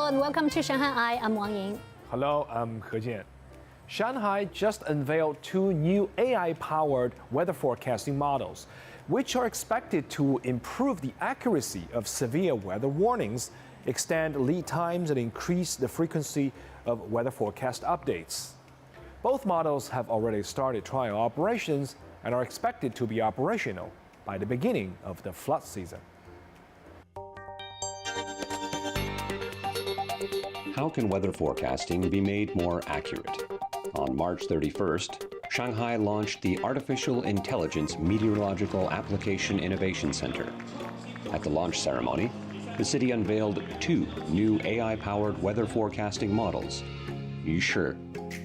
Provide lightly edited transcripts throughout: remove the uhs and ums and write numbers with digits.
Hello and welcome to ShanghaiEye. I'm Wang Ying. Hello, I'm He Jian. Shanghai just unveiled two new AI-powered weather forecasting models, which are expected to improve the accuracy of severe weather warnings, extend lead times, and increase the frequency of weather forecast updates. Both models have already started trial operations and are expected to be operational by the beginning of the flood season. How can weather forecasting be made more accurate? On March 31st, Shanghai launched the Artificial Intelligence Meteorological Application Innovation Center. At the launch ceremony, the city unveiled two new AI-powered weather forecasting models, Yushi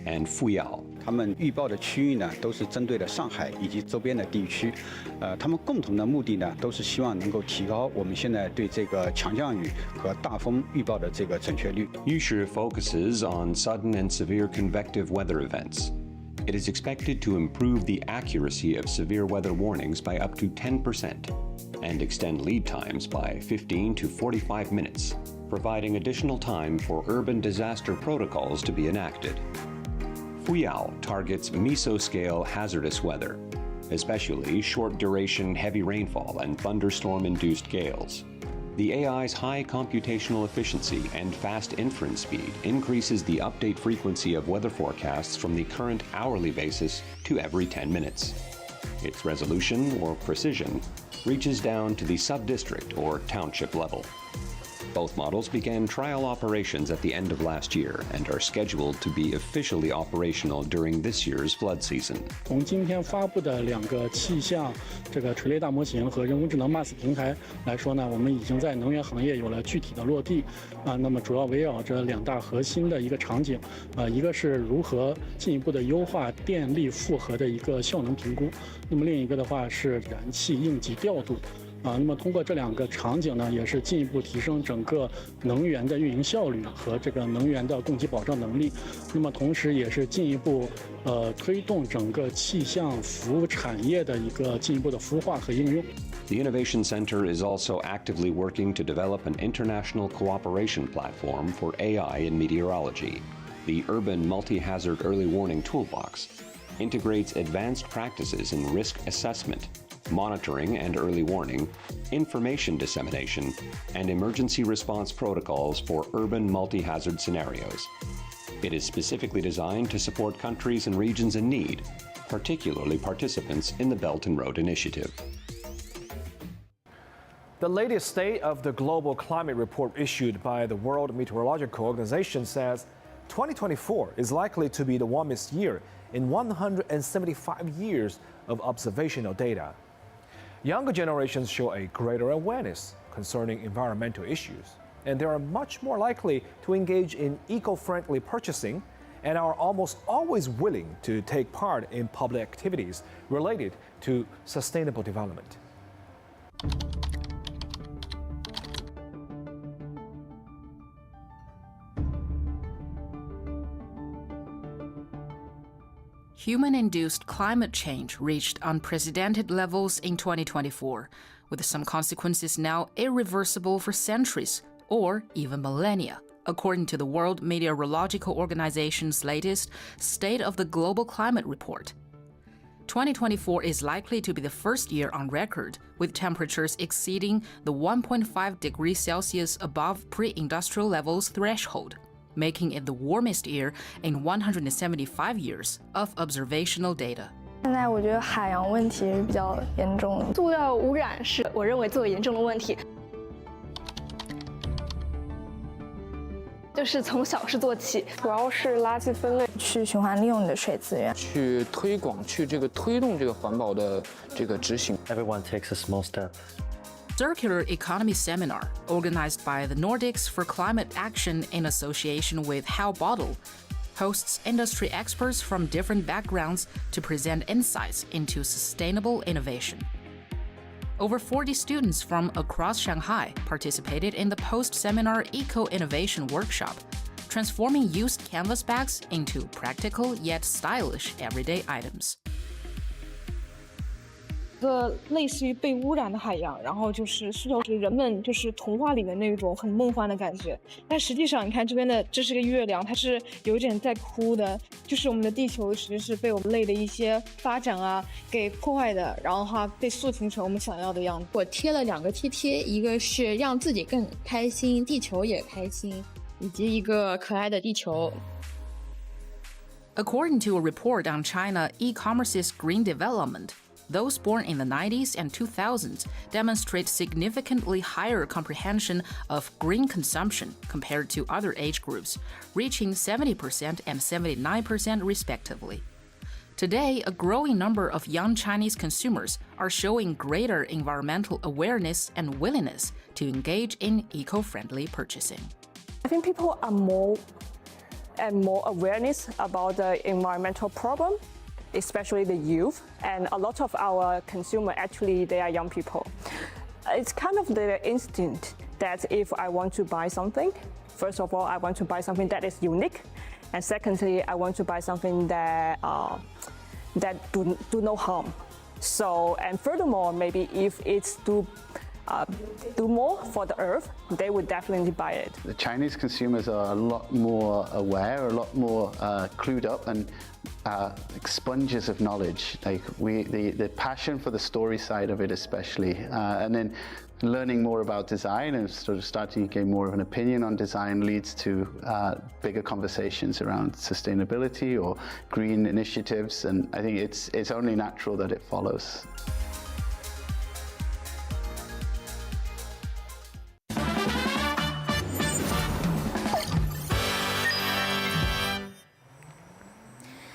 and Fuyao. 他们预报的区域呢，都是针对的上海以及周边的地区，他们共同的目的呢，都是希望能够提高我们现在对这个强降雨和大风预报的这个准确率。Yushi focuses on sudden and severe convective weather events. It is expected to improve the accuracy of severe weather warnings by up to 10% and extend lead times by 15 to 45 minutes, providing additional time for urban disaster protocols to be enacted. Fuyao targets mesoscale hazardous weather, especially short-duration heavy rainfall and thunderstorm-induced gales. The AI's high computational efficiency and fast inference speed increases the update frequency of weather forecasts from the current hourly basis to every 10 minutes. Its resolution, or precision, reaches down to the sub-district or township level. Both models began trial operations at the end of last year and are scheduled to be officially operational during this year's flood season. 从今天发布的两个气象垂类大模型和人工智能 MAS 平台来说呢，我们已经在能源行业有了具体的落地那么主要围绕着两大核心的一个场景一个是如何进一步的优化电力负荷的一个效能评估，那么另一个的话是燃气应急调度。那么通过这两个场景呢，也是进一步提升整个能源的运营效率和这个能源的供给保障能力。那么同时也是进一步推动整个气象服务产业的一个进一步的孵化和应用。The Innovation Center is also actively working to develop an international cooperation platform for AI in meteorology. The Urban Multi-Hazard Early Warning Toolbox integrates advanced practices in risk assessment, monitoring and early warning, information dissemination, and emergency response protocols for urban multi-hazard scenarios. It is specifically designed to support countries and regions in need, particularly participants in the Belt and Road Initiative. The latest State of the Global Climate Report issued by the World Meteorological Organization says 2024 is likely to be the warmest year in 175 years of observational data. Younger generations show a greater awareness concerning environmental issues, and they are much more likely to engage in eco-friendly purchasing and are almost always willing to take part in public activities related to sustainable development. Human-induced climate change reached unprecedented levels in 2024, with some consequences now irreversible for centuries or even millennia, according to the World Meteorological Organization's latest State of the Global Climate Report. 2024 is likely to be the first year on record with temperatures exceeding the 1.5 degrees Celsius above pre-industrial levels threshold, making it the warmest year in 175 years of observational data. 现在我觉得海洋问题是比较严重的，塑料污染是我认为最为严重的问题。就是从小事做起，主要是垃圾分类，去循环利用你的水资源，去推广，去推动这个环保的执行。Everyone takes a small step. Circular Economy Seminar, organized by the Nordics for Climate Action in association with How Bottle, hosts industry experts from different backgrounds to present insights into sustainable innovation. Over 40 students from across Shanghai participated in the post-seminar eco-innovation workshop, transforming used canvas bags into practical yet stylish everyday items. 个类似于被污染的海洋，然后就是塑造出人们就是童话里的那种很梦幻的感觉。但实际上，你看这边的，这是个月亮，它是有点在哭的，就是我们的地球其实是被我们类的一些发展啊给破坏的，然后它被塑形成我们想要的样子。我贴了2个贴贴，一个是让自己更开心，地球也开心，以及一个可爱的地球。According to a report on China e-commerce's green development, those born in the 90s and 2000s demonstrate significantly higher comprehension of green consumption compared to other age groups, reaching 70% and 79% respectively. Today, a growing number of young Chinese consumers are showing greater environmental awareness and willingness to engage in eco-friendly purchasing. I think people are more awareness about the environmental problem, especially the youth, and a lot of our consumers actually they are young people. It's kind of the instinct that if I want to buy something, first of all I want to buy something that is unique, and secondly I want to buy something that do no harm. So, and furthermore, maybe if it's do more for the earth, they would definitely buy it. The Chinese consumers are a lot more aware, a lot more clued up, and sponges of knowledge. Like the passion for the story side of it especially, and then learning more about design and sort of starting to gain more of an opinion on design leads to bigger conversations around sustainability or green initiatives, and I think it's only natural that it follows.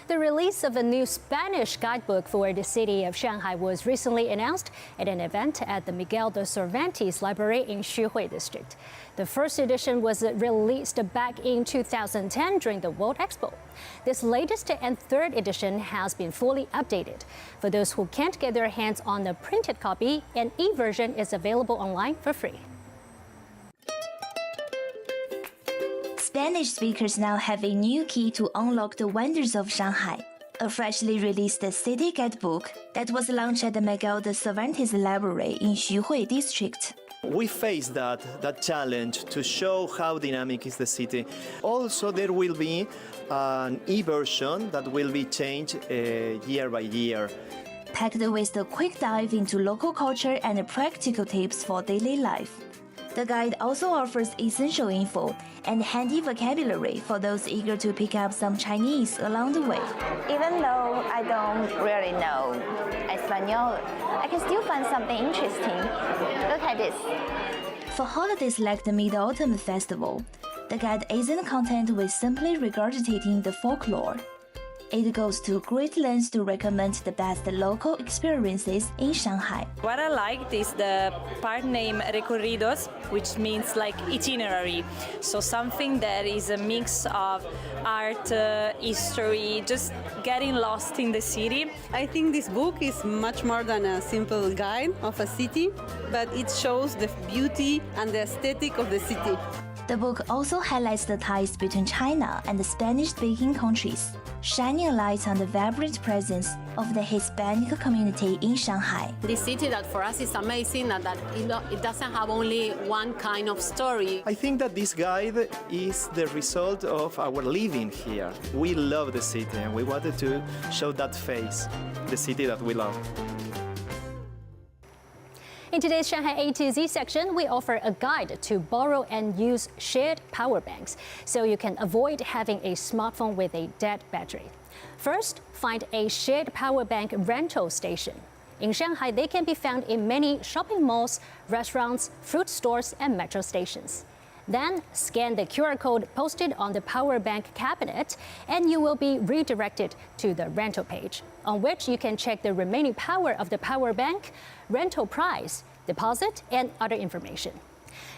The release of a new Spanish guidebook for the city of Shanghai was recently announced at an event at the Miguel de Cervantes Library in Xuhui District. The first edition was released back in 2010 during the World Expo. This latest and third edition has been fully updated. For those who can't get their hands on the printed copy, an e-version is available online for free. Spanish speakers now have a new key to unlock the wonders of Shanghai, a freshly released city guidebook that was launched at the Miguel de Cervantes Library in Xuhui District. We face that challenge to show how dynamic is the city. Also, there will be an e-version that will be changed year by year. Packed with a quick dive into local culture and practical tips for daily life. The guide also offers essential info and handy vocabulary for those eager to pick up some Chinese along the way. Even though I don't really know Espanol, I can still find something interesting. Look at this. For holidays like the Mid-Autumn Festival, the guide isn't content with simply regurgitating the folklore. It goes to great lengths to recommend the best local experiences in Shanghai. What I liked is the part named Recorridos, which means like itinerary. So something that is a mix of art, history, just getting lost in the city. I think this book is much more than a simple guide of a city, but it shows the beauty and the aesthetic of the city. The book also highlights the ties between China and the Spanish-speaking countries, shining a light on the vibrant presence of the Hispanic community in Shanghai. This city that for us is amazing, that it doesn't have only one kind of story. I think that this guide is the result of our living here. We love the city and we wanted to show that face, the city that we love. In today's Shanghai A to Z section, we offer a guide to borrow and use shared power banks, so you can avoid having a smartphone with a dead battery. First, find a shared power bank rental station. In Shanghai, they can be found in many shopping malls, restaurants, fruit stores, and metro stations. Then, scan the QR code posted on the power bank cabinet, and you will be redirected to the rental page, on which you can check the remaining power of the power bank, rental price, deposit, and other information.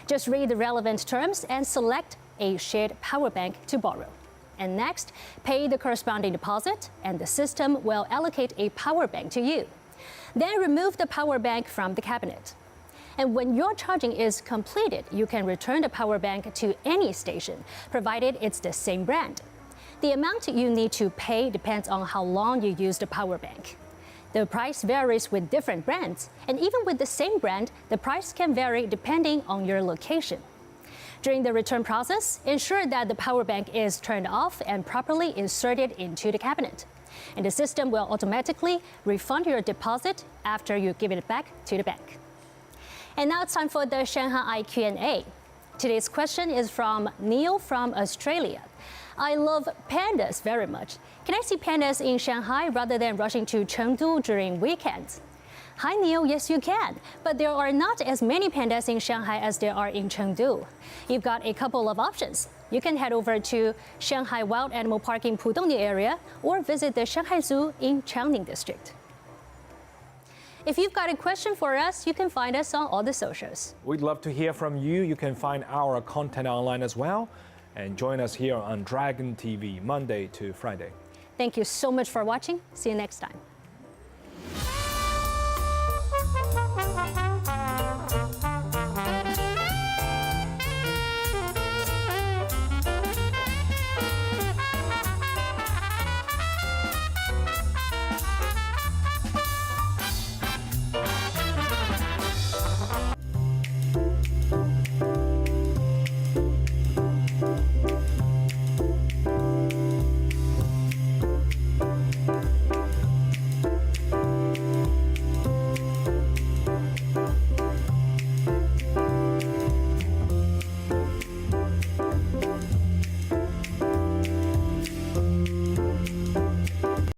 Just read the relevant terms and select a shared power bank to borrow. And next, pay the corresponding deposit, and the system will allocate a power bank to you. Then remove the power bank from the cabinet. And when your charging is completed, you can return the power bank to any station, provided it's the same brand. The amount you need to pay depends on how long you use the power bank. The price varies with different brands, and even with the same brand, the price can vary depending on your location. During the return process, ensure that the power bank is turned off and properly inserted into the cabinet. And the system will automatically refund your deposit after you give it back to the bank. And now it's time for the ShanghaiEye Q&A. Today's question is from Neil from Australia. I love pandas very much. Can I see pandas in Shanghai rather than rushing to Chengdu during weekends? Hi Neil, yes you can, but there are not as many pandas in Shanghai as there are in Chengdu. You've got a couple of options. You can head over to Shanghai Wild Animal Park in Pudong area or visit the Shanghai Zoo in Changning District. If you've got a question for us, you can find us on all the socials. We'd love to hear from you. You can find our content online as well. And join us here on Dragon TV Monday to Friday. Thank you so much for watching. See you next time.